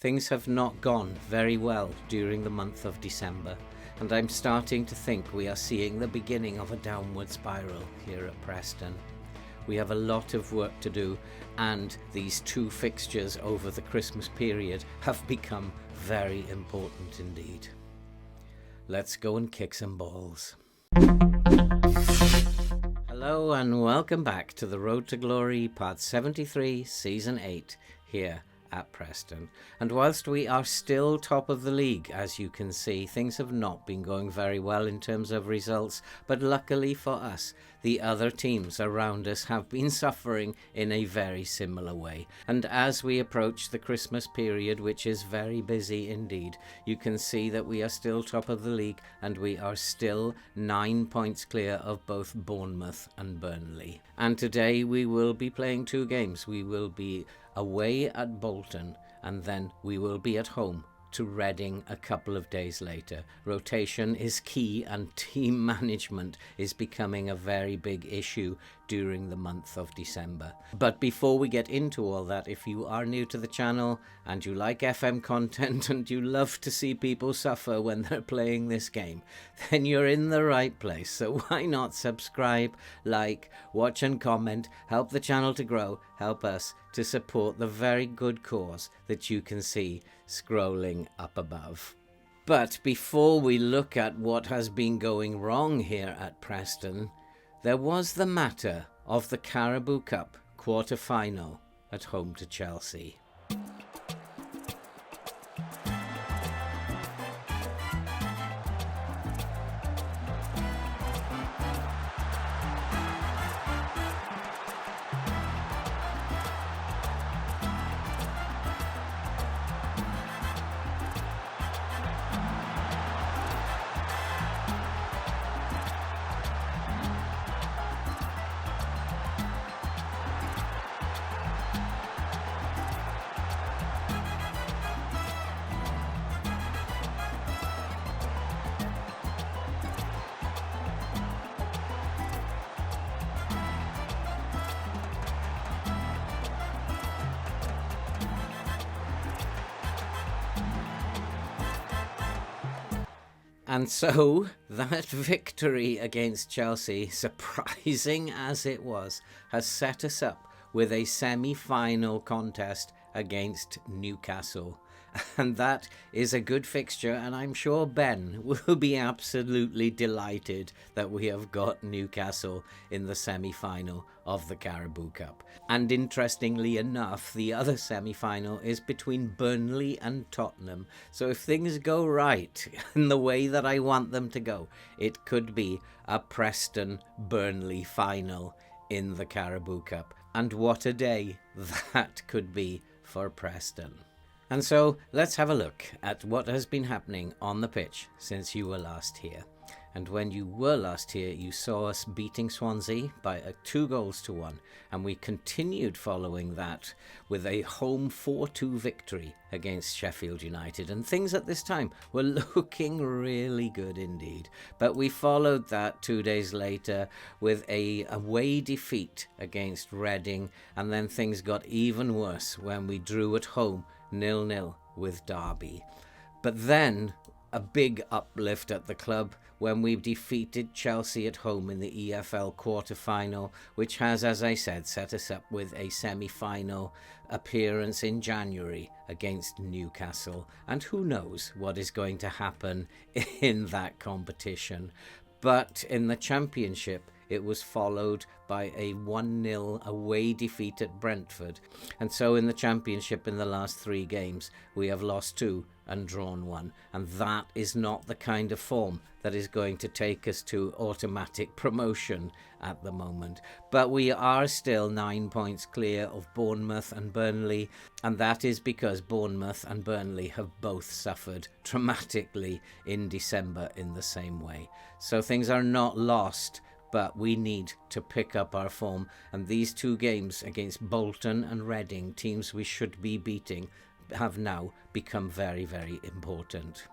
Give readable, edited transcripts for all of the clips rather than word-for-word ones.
Things have not gone very well during the month of December, and I'm starting to think we are seeing the beginning of a downward spiral here at Preston. We have a lot of work to do, and these two fixtures over the Christmas period have become very important indeed. Let's go and kick some balls. Hello and welcome back to the Road to Glory, Part 73, Season 8, here at Preston. And whilst we are still top of the league, as you can see, things have not been going very well in terms of results, but luckily for us, the other teams around us have been suffering in a very similar way. And as we approach the Christmas period, which is very busy indeed, you can see that we are still top of the league and we are still 9 points clear of both Bournemouth and Burnley. And today we will be playing two games. We will be away at Bolton, and then we will be at home to Reading a couple of days later. Rotation is key, and team management is becoming a very big issue during the month of December. But before we get into all that, if you are new to the channel and you like FM content and you love to see people suffer when they're playing this game, then you're in the right place. So why not subscribe, like, watch and comment, help the channel to grow, help us to support the very good cause that you can see scrolling up above. But before we look at what has been going wrong here at Preston, there was the matter of the Carabao Cup quarter-final at home to Chelsea. And so that victory against Chelsea, surprising as it was, has set us up with a semi-final contest against Newcastle. And that is a good fixture, and I'm sure Ben will be absolutely delighted that we have got Newcastle in the semi-final of the Carabao Cup. And interestingly enough, the other semi-final is between Burnley and Tottenham. So if things go right in the way that I want them to go, it could be a Preston-Burnley final in the Carabao Cup. And what a day that could be for Preston. And so let's have a look at what has been happening on the pitch since you were last here. And when you were last here, you saw us beating Swansea by 2-1, and we continued following that with a home 4-2 victory against Sheffield United. And things at this time were looking really good indeed. But we followed that 2 days later with a away defeat against Reading, and then things got even worse when we drew at home 0-0 with Derby. But then a big uplift at the club when we defeated Chelsea at home in the EFL quarter-final, which has, as I said, set us up with a semi-final appearance in January against Newcastle. And who knows what is going to happen in that competition. But in the Championship, it was followed by a 1-0 away defeat at Brentford. And so in the Championship, in the last 3 games, we have lost 2 and drawn 1. And that is not the kind of form that is going to take us to automatic promotion at the moment. But we are still 9 points clear of Bournemouth and Burnley. And that is because Bournemouth and Burnley have both suffered dramatically in December in the same way. So things are not lost, but we need to pick up our form, and these 2 games against Bolton and Reading, teams we should be beating, have now become very, very important.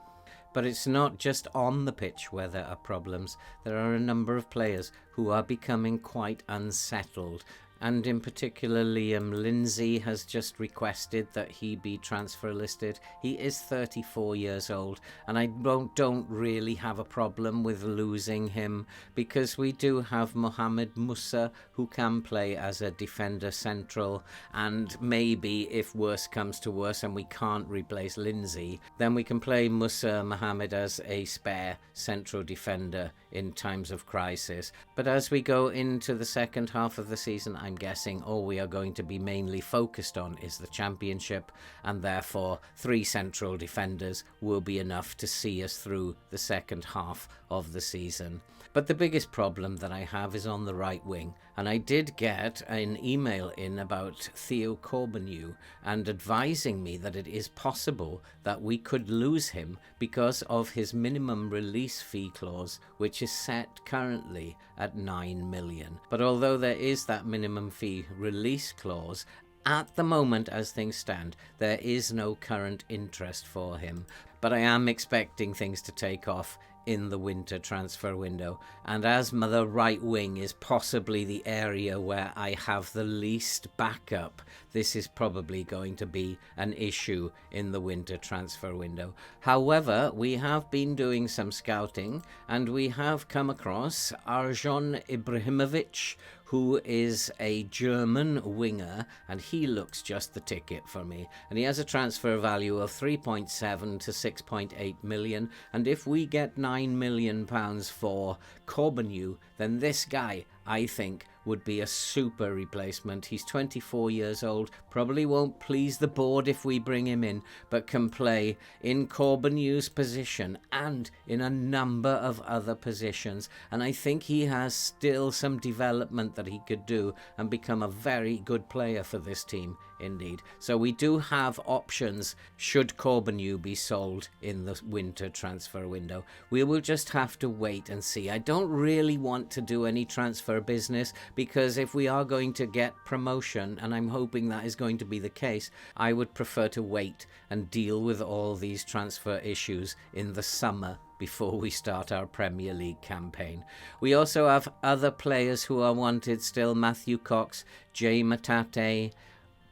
But it's not just on the pitch where there are problems. There are a number of players who are becoming quite unsettled, and in particular Liam Lindsay has just requested that he be transfer listed. He is 34 years old, and I don't really have a problem with losing him, because we do have Mohamed Musa, who can play as a defender central, and maybe if worse comes to worse and we can't replace Lindsay, then we can play Musa Mohamed as a spare central defender in times of crisis. But as we go into the second half of the season, I'm guessing all we are going to be mainly focused on is the Championship, and therefore 3 central defenders will be enough to see us through the second half of the season. But the biggest problem that I have is on the right wing, and I did get an email in about Theo Corbeanu and advising me that it is possible that we could lose him because of his minimum release fee clause, which is set currently at 9 million. But although there is that minimum fee release clause, at the moment, as things stand, there is no current interest for him. But I am expecting things to take off in the winter transfer window, and as the right wing is possibly the area where I have the least backup, this is probably going to be an issue in the winter transfer window. However, we have been doing some scouting, and we have come across Arjon Ibrahimovic, who is a German winger, and he looks just the ticket for me. And he has a transfer value of 3.7 to 6.8 million, and if we get £9 million for Corbeanu, then this guy, I think, would be a super replacement. He's 24 years old, probably won't please the board if we bring him in, but can play in Corbeanu's position and in a number of other positions. And I think he has still some development that he could do and become a very good player for this team indeed. So we do have options should Corbeanu be sold in the winter transfer window. We will just have to wait and see. I don't really want to do any transfer business, because if we are going to get promotion, and I'm hoping that is going to be the case, I would prefer to wait and deal with all these transfer issues in the summer before we start our Premier League campaign. We also have other players who are wanted still. Matthew Cox, Jay Matate,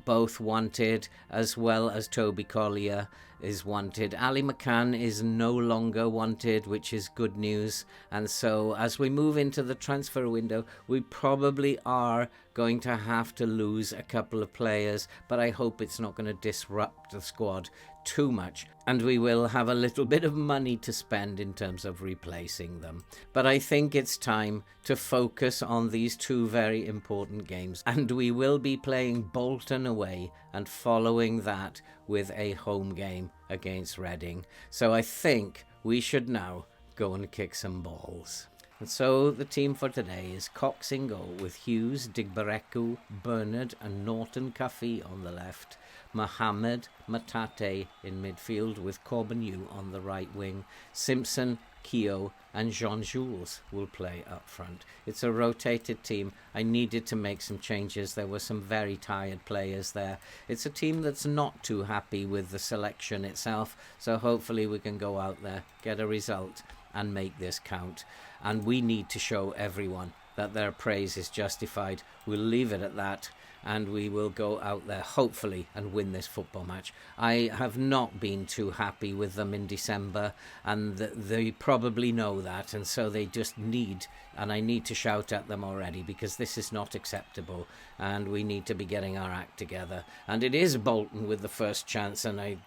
both wanted, as well as Toby Collier is wanted. Ali McCann is no longer wanted, which is good news. And so as we move into the transfer window, we probably are going to have to lose a couple of players, but I hope it's not going to disrupt the squad too much, and we will have a little bit of money to spend in terms of replacing them. But I think it's time to focus on these 2 very important games, and we will be playing Bolton away and following that with a home game against Reading. So I think we should now go and kick some balls. And so the team for today is Cox in goal, with Hughes, Digbereku, Bernard and Norton Cuffy on the left. Mohamed Matate in midfield, with Corbeanu on the right wing. Simpson, Keogh and Jean-Jules will play up front. It's a rotated team. I needed to make some changes. There were some very tired players there. It's a team that's not too happy with the selection itself, so hopefully we can go out there, get a result and make this count. And we need to show everyone that their praise is justified. We'll leave it at that, and we will go out there hopefully and win this football match. I have not been too happy with them in December, and they probably know that, and so they just need, and I need to shout at them already, because this is not acceptable and we need to be getting our act together. And it is Bolton with the first chance, and I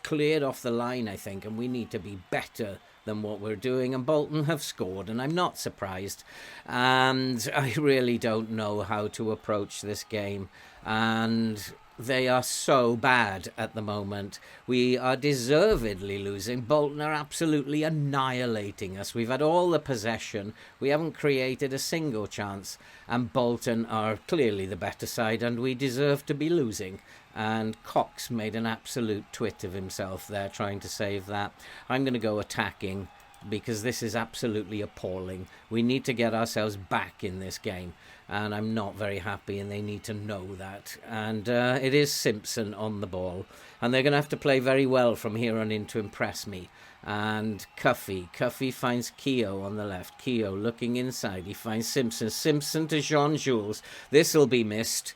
cleared off the line, I think, and we need to be better than what we're doing, and Bolton have scored, and I'm not surprised, and I really don't know how to approach this game, and they are so bad at the moment. We are deservedly losing. Bolton are absolutely annihilating us. We've had all the possession, we haven't created a single chance, and Bolton are clearly the better side, and we deserve to be losing. And Cox made an absolute twit of himself there trying to save that. I'm going to go attacking because this is absolutely appalling. We need to get ourselves back in this game, and I'm not very happy, and they need to know that. And it is Simpson on the ball, and they're going to have to play very well from here on in to impress me. And Cuffy finds Keogh on the left. Keogh looking inside. He finds Simpson. Simpson to Jean-Jules. This will be missed.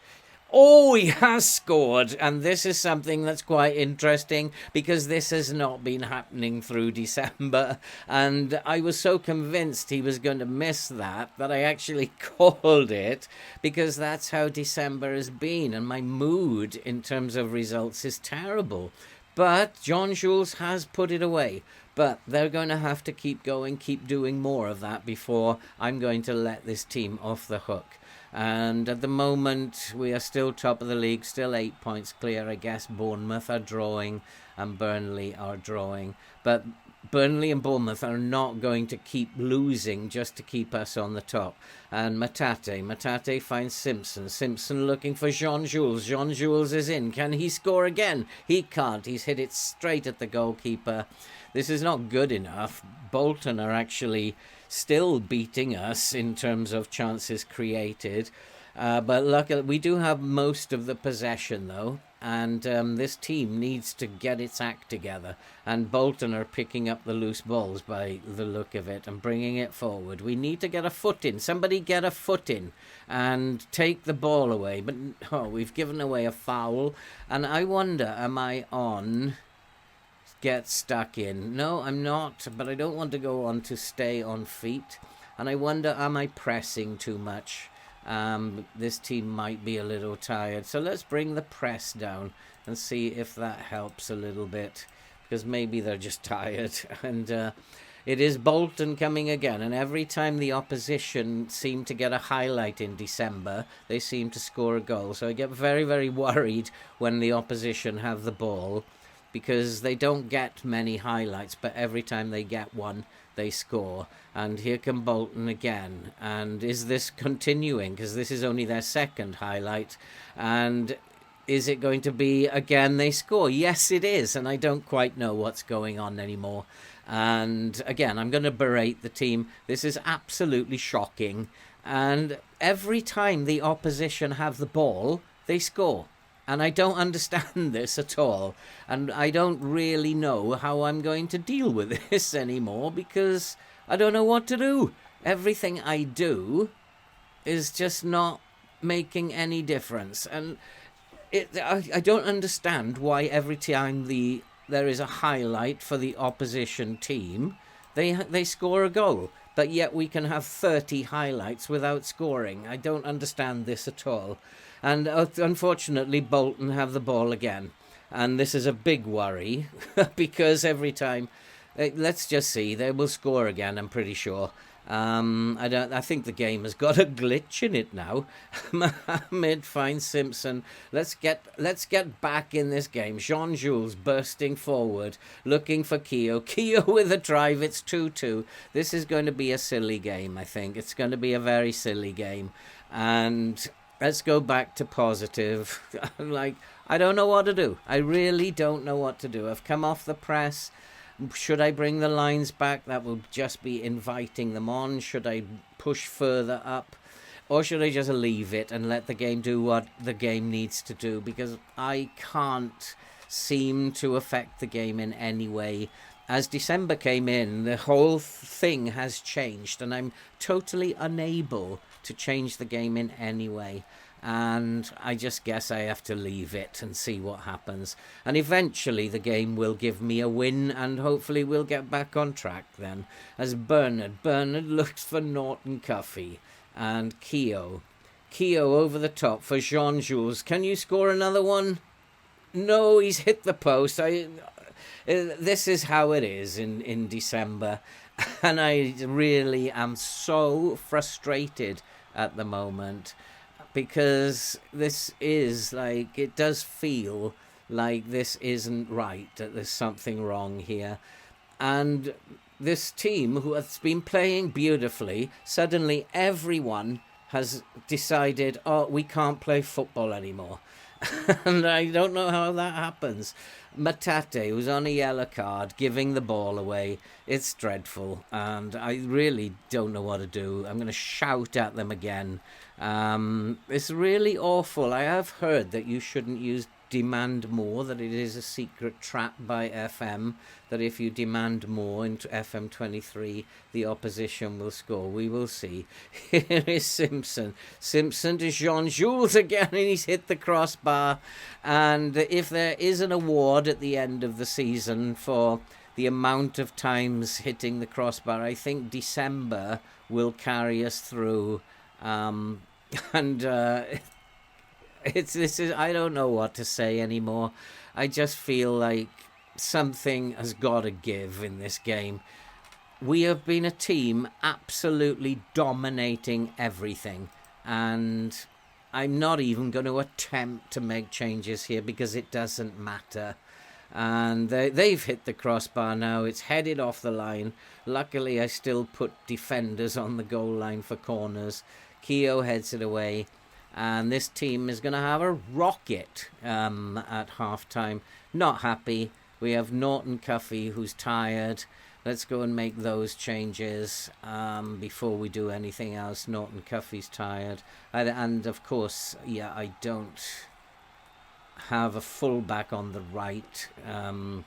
Oh, he has scored. And this is something that's quite interesting, because this has not been happening through December. And I was so convinced he was going to miss that I actually called it, because that's how December has been. And my mood in terms of results is terrible. But Jean-Jules has put it away. But they're going to have to keep going, keep doing more of that before I'm going to let this team off the hook. And at the moment, we are still top of the league, still 8 points clear. I guess Bournemouth are drawing and Burnley are drawing. But Burnley and Bournemouth are not going to keep losing just to keep us on the top. And Matate finds Simpson. Simpson looking for Jean-Jules. Jean-Jules is in. Can he score again? He can't. He's hit it straight at the goalkeeper. This is not good enough. Bolton are actually still beating us in terms of chances created. But luckily, we do have most of the possession, though. And this team needs to get its act together. And Bolton are picking up the loose balls by the look of it and bringing it forward. We need to get a foot in. Somebody get a foot in and take the ball away. But we've given away a foul. And I wonder, am I on... Get stuck in? No, I'm not, but I don't want to go on to stay on feet. And I wonder, am I pressing too much? This team might be a little tired. So let's bring the press down and see if that helps a little bit, because maybe they're just tired. And it is Bolton coming again. And every time the opposition seem to get a highlight in December, they seem to score a goal. So I get very, very worried when the opposition have the ball, because they don't get many highlights, but every time they get one, they score. And here come Bolton again. And is this continuing? Because this is only their second highlight. And is it going to be again they score? Yes, it is. And I don't quite know what's going on anymore. And again, I'm going to berate the team. This is absolutely shocking. And every time the opposition have the ball, they score. And I don't understand this at all. And I don't really know how I'm going to deal with this anymore, because I don't know what to do. Everything I do is just not making any difference. And I don't understand why every time there is a highlight for the opposition team, they score a goal. But yet we can have 30 highlights without scoring. I don't understand this at all. And unfortunately, Bolton have the ball again. And this is a big worry, because every time... let's just see. They will score again, I'm pretty sure. I think the game has got a glitch in it now. Mohamed finds Simpson. Let's get back in this game. Jean-Jules bursting forward, looking for Keogh. Keogh with a drive. It's 2-2. This is going to be a silly game, I think. It's going to be a very silly game. And let's go back to positive. I don't know what to do. I really don't know what to do. I've come off the press. Should I bring the lines back? That will just be inviting them on. Should I push further up? Or should I just leave it and let the game do what the game needs to do? Because I can't seem to affect the game in any way. As December came in, the whole thing has changed, and I'm totally unable to change the game in any way. And I just guess I have to leave it and see what happens. And eventually the game will give me a win, and hopefully we'll get back on track then. As Bernard looks for Norton Cuffy. And Keogh over the top for Jean-Jules. Can you score another one? No, he's hit the post. This is how it is in December. And I really am so frustrated at the moment, because this is it does feel like this isn't right, that there's something wrong here. And this team, who has been playing beautifully, suddenly everyone has decided, we can't play football anymore. And I don't know how that happens. Matate, who's on a yellow card, giving the ball away. It's dreadful, and I really don't know what to do. I'm going to shout at them again. It's really awful. I have heard that you shouldn't use demand more, that it is a secret trap by FM, that if you demand more into FM23, the opposition will score. We will see. Here is Simpson. Simpson to Jean-Jules again, and he's hit the crossbar. And if there is an award at the end of the season for the amount of times hitting the crossbar, I think December will carry us through. I don't know what to say anymore. I just feel like something has got to give in this game. We have been a team absolutely dominating everything, and I'm not even going to attempt to make changes here because it doesn't matter. And they've hit the crossbar now. It's headed off the line. Luckily, I still put defenders on the goal line for corners. Keogh heads it away. And this team is going to have a rocket at half-time. Not happy. We have Norton Cuffey, who's tired. Let's go and make those changes before we do anything else. Norton Cuffey's tired. And of course, yeah, I don't have a full-back on the right,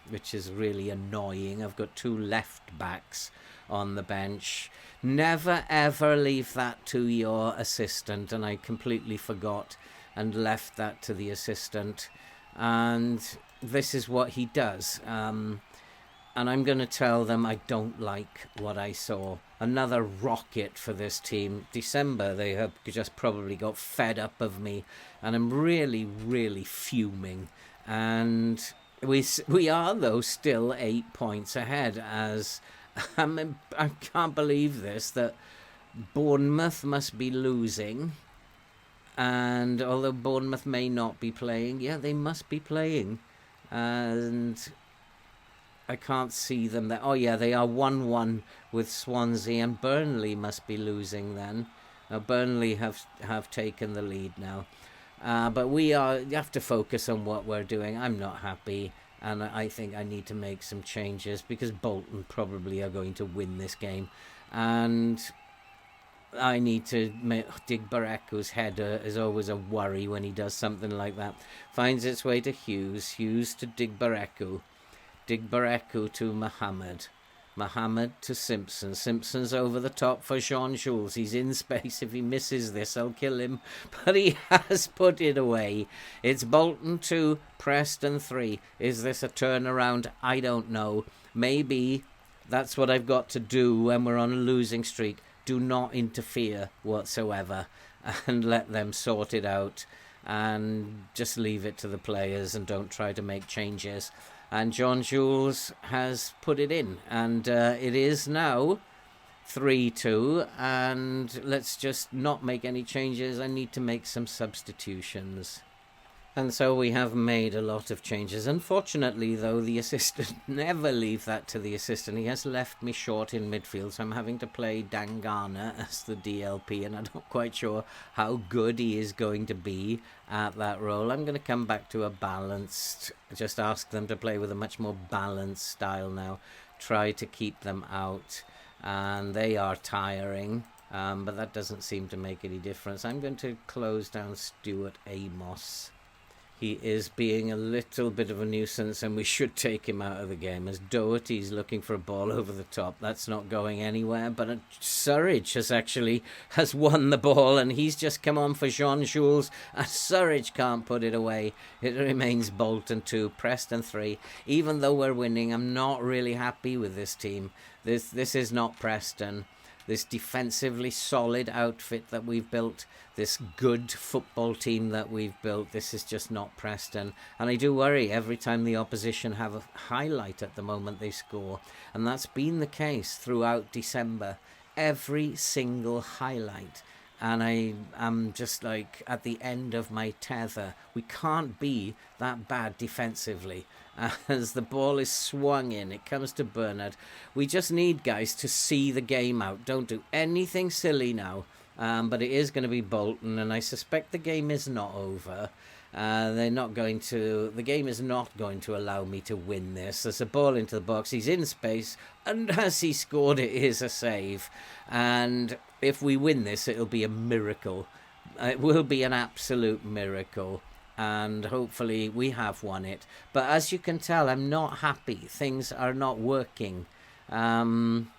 which is really annoying. I've got 2 left-backs on the bench. Never ever leave that to your assistant, and I completely forgot and left that to the assistant, and this is what he does. And I'm going to tell them I don't like what I saw. Another rocket for this team. December, they have just probably got fed up of me, and I'm really, really fuming. And we are, though, still 8 points ahead, as I can't believe this, that Bournemouth must be losing. And although Bournemouth may not be playing, yeah, they must be playing. And I can't see them there. Oh, yeah, they are 1-1 with Swansea, and Burnley must be losing then. Burnley have taken the lead now. But you have to focus on what we're doing. I'm not happy, and I think I need to make some changes because Bolton probably are going to win this game. And I need to make Digbareku's header is always a worry when he does something like that. Finds its way to Hughes. Hughes to Digbareku. Digbareku to Mohammed. Mohammed to Simpson. Simpson's over the top for Jean-Jules. He's in space. If he misses this, I'll kill him. But he has put it away. It's Bolton 2, Preston 3. Is this a turnaround? I don't know. Maybe that's what I've got to do when we're on a losing streak. Do not interfere whatsoever and let them sort it out. And just leave it to the players and don't try to make changes. And Jean-Jules has put it in. And it is now 3-2. And let's just not make any changes. I need to make some substitutions. And so we have made a lot of changes. Unfortunately, though, the assistant never leave that to the assistant. He has left me short in midfield, so I'm having to play Dangana as the DLP, and I'm not quite sure how good he is going to be at that role. I'm going to come back to a balanced, just ask them to play with a much more balanced style now. Try to keep them out, and they are tiring. But that doesn't seem to make any difference. I'm going to close down Stuart Amos. He is being a little bit of a nuisance, and we should take him out of the game, as Doherty's looking for a ball over the top. That's not going anywhere, but Surridge has won the ball, and he's just come on for Jean-Jules, and Surridge can't put it away. It remains Bolton 2, Preston 3. Even though we're winning, I'm not really happy with this team. This is not Preston. This defensively solid outfit that we've built, this good football team that we've built, this is just not Preston. And I do worry every time the opposition have a highlight at the moment they score. And that's been the case throughout December. Every single highlight. And I am just like at the end of my tether. We can't be that bad defensively. As the ball is swung in, it comes to Bernard. We just need guys to see the game out. Don't do anything silly now. But it is going to be Bolton, and I suspect the game is not over. They're not going to. The game is not going to allow me to win this. There's a ball into the box. He's in space, and as he scored, it is a save. And if we win this, it'll be a miracle. It will be an absolute miracle. And hopefully we have won it. But as you can tell, I'm not happy. Things are not working. I'm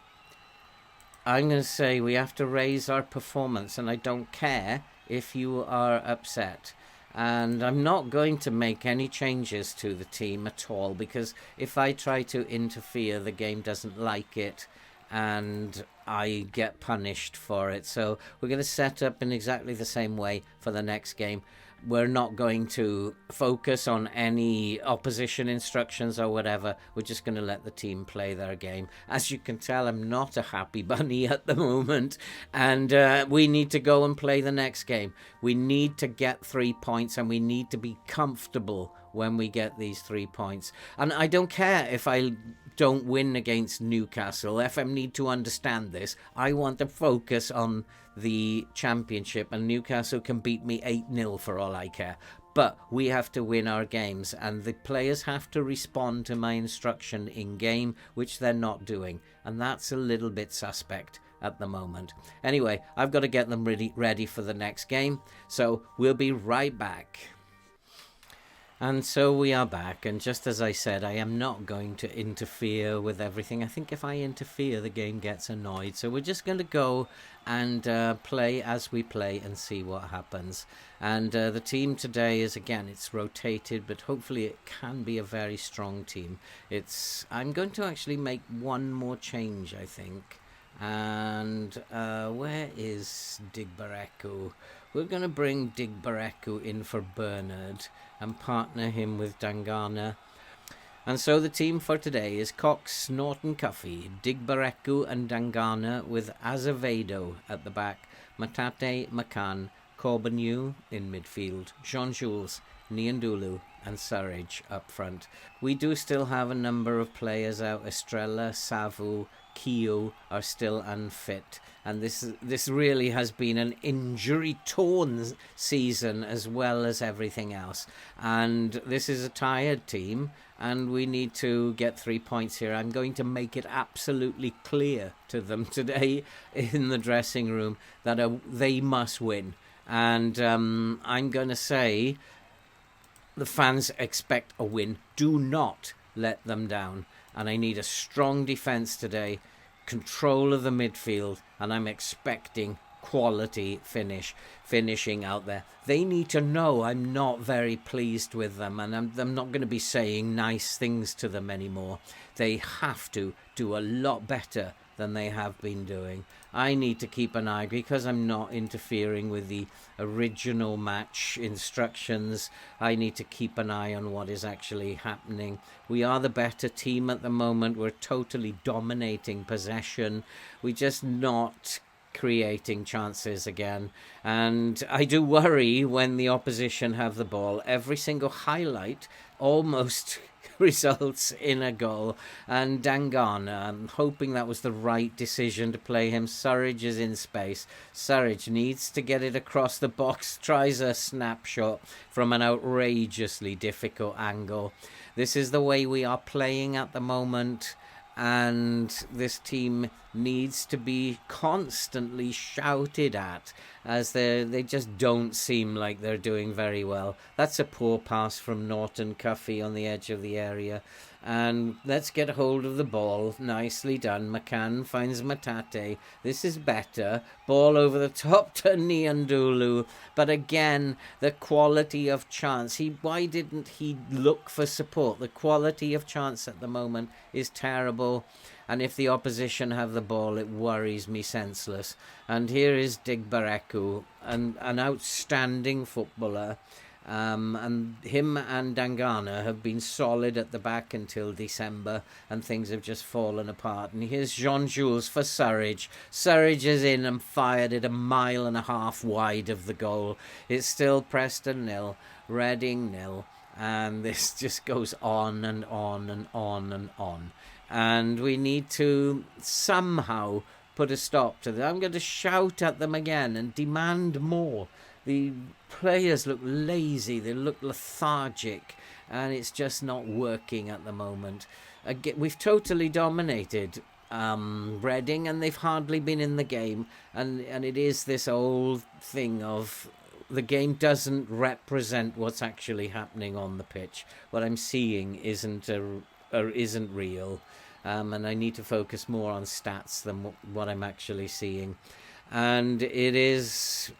going to say we have to raise our performance, and I don't care if you are upset. And I'm not going to make any changes to the team at all, because if I try to interfere, the game doesn't like it and I get punished for it. So we're going to set up in exactly the same way for the next game. We're not going to focus on any opposition instructions or whatever. We're just going to let the team play their game. As you can tell, I'm not a happy bunny at the moment. And we need to go and play the next game. We need to get 3 points, and we need to be comfortable when we get these 3 points. And I don't care if I don't win against Newcastle. FM need to understand this. I want to focus on the championship, and Newcastle can beat me 8-0 for all I care. But we have to win our games, and the players have to respond to my instruction in game, which they're not doing. And that's a little bit suspect at the moment. Anyway, I've got to get them ready for the next game. So we'll be right back. And so we are back, and just as I said, I am not going to interfere with everything. I think if I interfere, the game gets annoyed. So we're just going to go and play as we play and see what happens. And the team today is, again, it's rotated, but hopefully it can be a very strong team. I'm going to actually make one more change, I think. And where is Digbareku? We're going to bring Digbareku in for Bernard and partner him with Dangana. And so the team for today is Cox, Norton Cuffy, Digbareku and Dangana, with Azevedo at the back, Matate, Makan, Corbeanu in midfield, Jean-Jules, Niandulu and Surridge up front. We do still have a number of players out. Estrella, Savu, Keo are still unfit, and this really has been an injury-torn season as well as everything else. And this is a tired team, and we need to get 3 points here. I'm going to make it absolutely clear to them today in the dressing room that they must win. And I'm going to say the fans expect a win. Do not let them down. And I need a strong defence today, control of the midfield, and I'm expecting quality finishing out there. They need to know I'm not very pleased with them, and I'm not going to be saying nice things to them anymore. They have to do a lot better than they have been doing. I need to keep an eye, because I'm not interfering with the original match instructions. I need to keep an eye on what is actually happening. We are the better team at the moment. We're totally dominating possession. We're just not creating chances again, and I do worry when the opposition have the ball. Every single highlight almost results in a goal. And Dangana, I'm hoping that was the right decision to play him. Surridge is in space. Surridge needs to get it across the box, tries a snapshot from an outrageously difficult angle. This is the way we are playing at the moment, and this team needs to be constantly shouted at, as they just don't seem like they're doing very well. That's a poor pass from Norton Cuffy on the edge of the area. And let's get hold of the ball. Nicely done. McCann finds Matate. This is better. Ball over the top to Niandulu. But again, the quality of chance. Why didn't he look for support? The quality of chance at the moment is terrible. And if the opposition have the ball, it worries me senseless. And here is Digbareku, an outstanding footballer. And him and Dangana have been solid at the back until December, and things have just fallen apart. And here's Jean-Jules for Surridge. Surridge is in and fired it 1.5 miles wide of the goal. It's still Preston 0, Reading 0, and this just goes on and on and on and on. And we need to somehow put a stop to that. I'm going to shout at them again and demand more. the players look lazy, they look lethargic, and it's just not working at the moment. Again, we've totally dominated Reading, and they've hardly been in the game, and it is this old thing of the game doesn't represent what's actually happening on the pitch. What I'm seeing isn't real, and I need to focus more on stats than what I'm actually seeing. And it is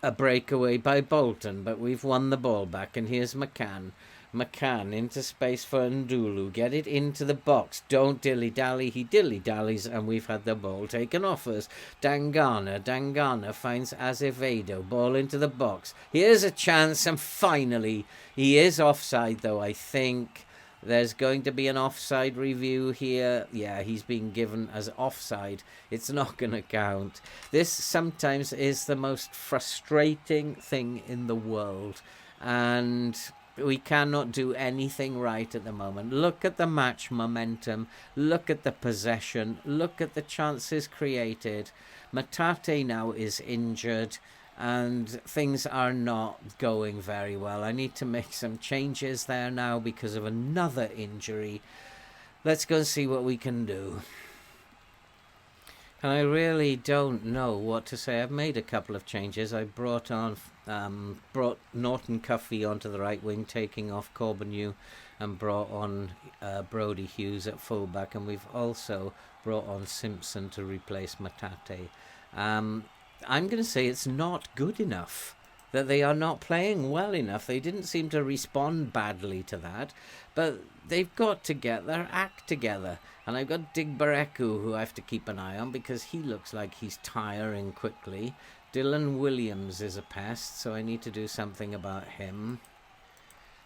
a breakaway by Bolton, but we've won the ball back, and here's McCann. McCann into space for Ndulu. Get it into the box. Don't dilly-dally. He dilly-dallies, and we've had the ball taken off us. Dangana finds Azevedo. Ball into the box. Here's a chance, and finally, he is offside, though, I think. There's going to be an offside review here. Yeah, he's been given as offside. It's not going to count. This sometimes is the most frustrating thing in the world, and we cannot do anything right at the moment. Look at the match momentum. Look at the possession. Look at the chances created. Matate now is injured, and things are not going very well. I need to make some changes there now because of another injury. Let's go and see what we can do. And I really don't know what to say. I've made a couple of changes. I brought Norton Cuffey onto the right wing, taking off Corbeanu, and brought on Brodie Hughes at fullback, and we've also brought on Simpson to replace Matate. I'm going to say it's not good enough, that they are not playing well enough. They didn't seem to respond badly to that, but they've got to get their act together. And I've got Digbareku, who I have to keep an eye on because he looks like he's tiring quickly. Dylan Williams is a pest, so I need to do something about him.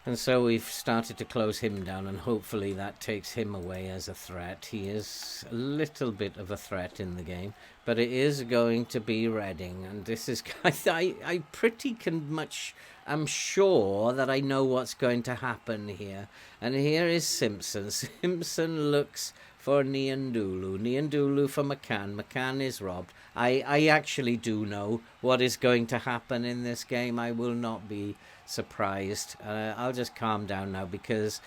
And so we've started to close him down, and hopefully that takes him away as a threat. He is a little bit of a threat in the game, but it is going to be Reading. And this is, I pretty much am sure that I know what's going to happen here. And here is Simpson. Simpson looks for Niandulu. Niandulu for McCann. McCann is robbed. I actually do know what is going to happen in this game. I will not be surprised. I'll just calm down now, because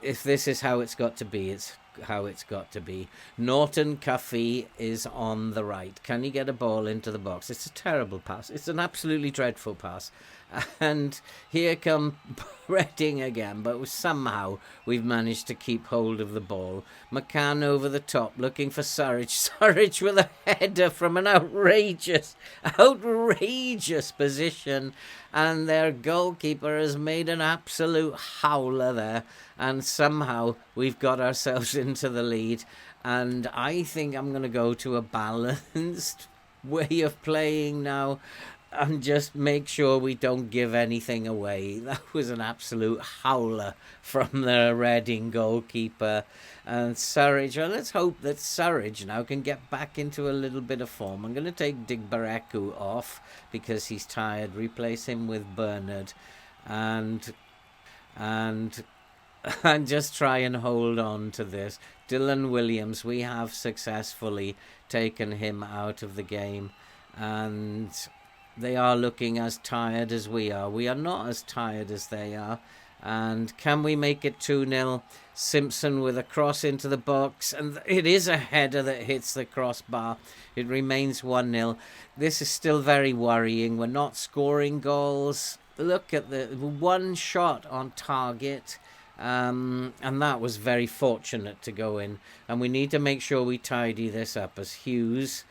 if this is how it's got to be, it's how it's got to be. Norton Cuffey is on the right. Can he get a ball into the box? It's a terrible pass. It's an absolutely dreadful pass. And here come Reading again, but somehow we've managed to keep hold of the ball. McCann over the top, looking for Surridge. Surridge with a header from an outrageous position. And their goalkeeper has made an absolute howler there. And somehow we've got ourselves into the lead. And I think I'm going to go to a balanced way of playing now, and just make sure we don't give anything away. That was an absolute howler from the Reading goalkeeper. And Surridge, well, let's hope that Surridge now can get back into a little bit of form. I'm going to take Digbareku off because he's tired. Replace him with Bernard. And just try and hold on to this. Dylan Williams, we have successfully taken him out of the game. And they are looking as tired as we are. We are not as tired as they are. And can we make it 2-0? Simpson with a cross into the box. And it is a header that hits the crossbar. It remains 1-0. This is still very worrying. We're not scoring goals. Look at the one shot on target. And that was very fortunate to go in. And we need to make sure we tidy this up as Hughes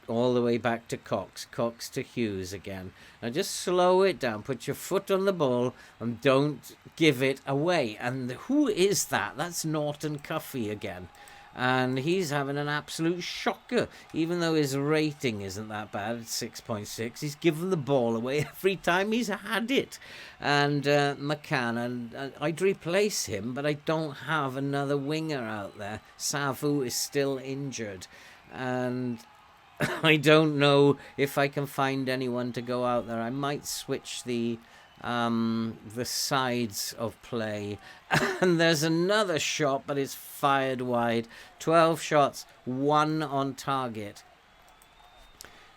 all the way back to Cox. Cox to Hughes again. Now just slow it down. Put your foot on the ball and don't give it away. And who is that? That's Norton Cuffey again. And he's having an absolute shocker. Even though his rating isn't that bad, it's 6.6, he's given the ball away every time he's had it. And McCann, and I'd replace him, but I don't have another winger out there. Savu is still injured. And I don't know if I can find anyone to go out there. I might switch the sides of play. And there's another shot, but it's fired wide. 12 shots, 1 on target.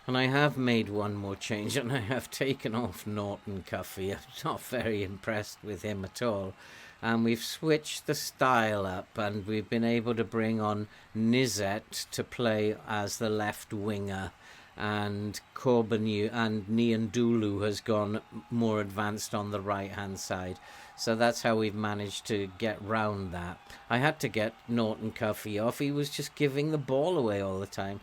And I have made one more change, and I have taken off Norton Cuffy. I'm not very impressed with him at all. And we've switched the style up, and we've been able to bring on Nizet to play as the left winger. And Corbanu and Niandulu has gone more advanced on the right-hand side. So that's how we've managed to get round that. I had to get Norton Cuffy off. He was just giving the ball away all the time.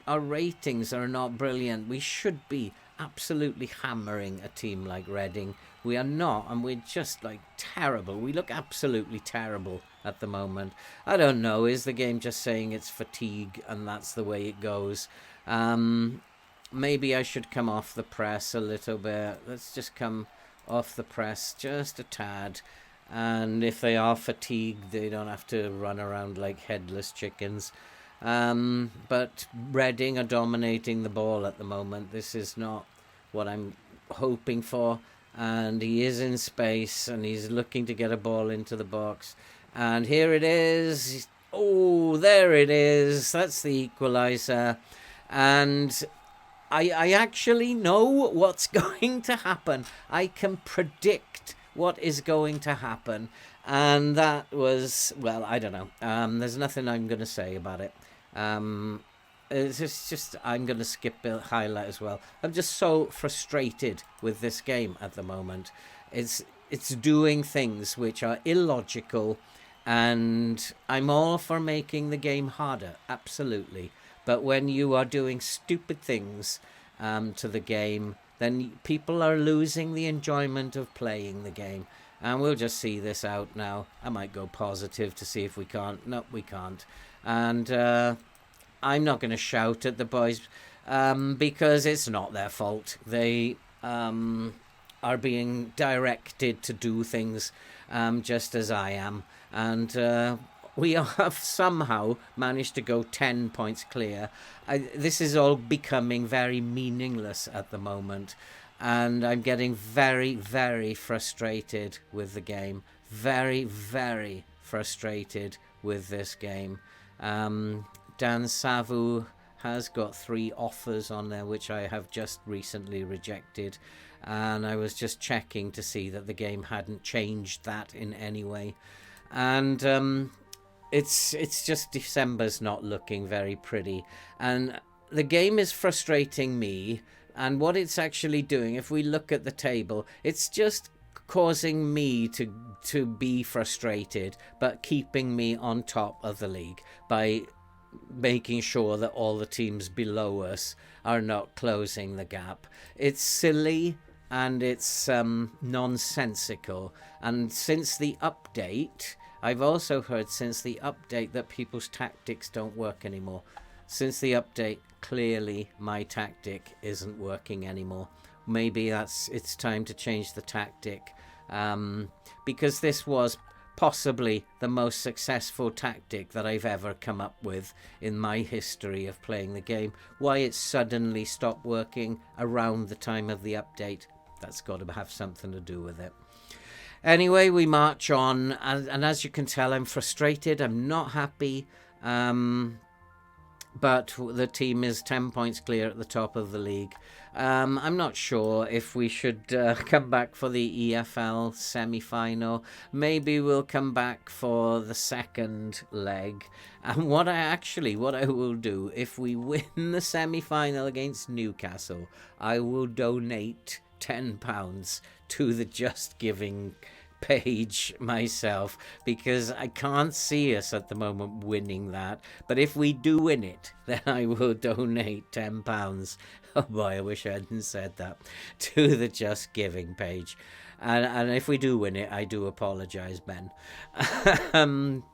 Our ratings are not brilliant. We should be absolutely hammering a team like Reading. We are not, and we're just like terrible. We look absolutely terrible at the moment. I don't know, is the game just saying it's fatigue and that's the way it goes? Maybe I should come off the press a little bit. Let's just come off the press just a tad. And if they are fatigued, they don't have to run around like headless chickens. But Reading are dominating the ball at the moment. This is not what I'm hoping for. And he is in space, and he's looking to get a ball into the box. And here it is. Oh, there it is. That's the equaliser. And I actually know what's going to happen. I can predict what is going to happen. And that was, well, I don't know. There's nothing I'm going to say about it. It's just I'm going to skip the highlight as well. I'm just so frustrated with this game at the moment. It's doing things which are illogical, and I'm all for making the game harder, absolutely. But when you are doing stupid things to the game, then people are losing the enjoyment of playing the game. And we'll just see this out now. I might go positive to see if we can't. No, we can't. And I'm not going to shout at the boys because it's not their fault. They are being directed to do things just as I am. And we have somehow managed to go 10 points clear. This is all becoming very meaningless at the moment. And I'm getting very, very frustrated with the game. Very, very frustrated with this game. Dan Savu has got 3 offers on there, which I have just recently rejected. And I was just checking to see that the game hadn't changed that in any way. And it's just December's not looking very pretty. And the game is frustrating me. And what it's actually doing, if we look at the table, it's just causing me to be frustrated, but keeping me on top of the league by making sure that all the teams below us are not closing the gap. It's silly and it's nonsensical. And since the update, I've also heard since the update that people's tactics don't work anymore. Since the update, clearly my tactic isn't working anymore. Maybe it's time to change the tactic, because this was possibly the most successful tactic that I've ever come up with in my history of playing the game. Why it suddenly stopped working around the time of the update, that's got to have something to do with it. Anyway, we march on, and as you can tell, I'm frustrated. I'm not happy. But the team is 10 points clear at the top of the league. I'm not sure if we should come back for the EFL semi-final. Maybe we'll come back for the second leg. And what I will do, if we win the semi-final against Newcastle, I will donate £10 to the Just Giving page myself, because I can't see us at the moment winning that. But if we do win it, then I will donate £10. Oh boy, I wish I hadn't said that, to the Just Giving page. And if we do win it, I do apologise, Ben.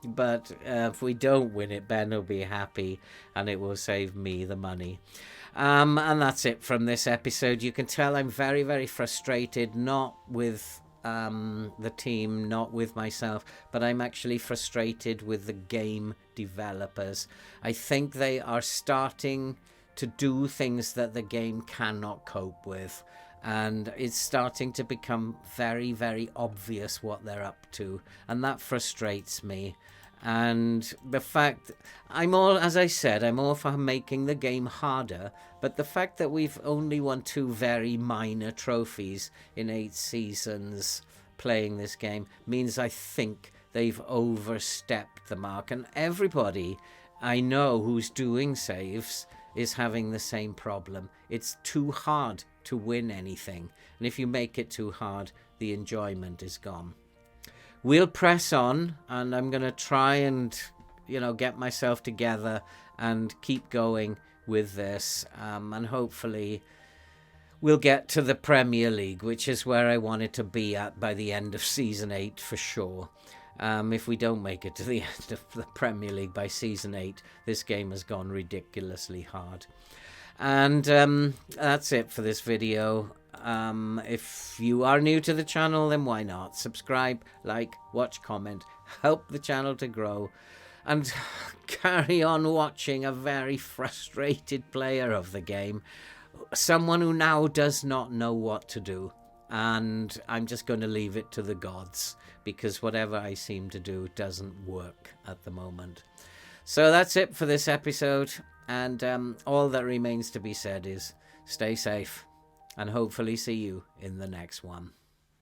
But if we don't win it, Ben will be happy and it will save me the money. And that's it from this episode. You can tell I'm very, very frustrated, not with the team, not with myself, but I'm actually frustrated with the game developers. I think they are starting to do things that the game cannot cope with, and it's starting to become very, very obvious what they're up to, and that frustrates me. And the fact, I'm all for making the game harder, but the fact that we've only won 2 very minor trophies in 8 seasons playing this game means I think they've overstepped the mark. And everybody I know who's doing saves is having the same problem. It's too hard to win anything. And if you make it too hard, the enjoyment is gone. We'll press on, and I'm going to try and, get myself together and keep going with this. And hopefully we'll get to the Premier League, which is where I wanted to be at by the end of Season 8 for sure. If we don't make it to the end of the Premier League by Season 8, this game has gone ridiculously hard. And that's it for this video. If you are new to the channel, then why not? Subscribe, like, watch, comment, help the channel to grow, and carry on watching a very frustrated player of the game. Someone who now does not know what to do. And I'm just going to leave it to the gods, because whatever I seem to do doesn't work at the moment. So that's it for this episode. And all that remains to be said is stay safe, and hopefully see you in the next one.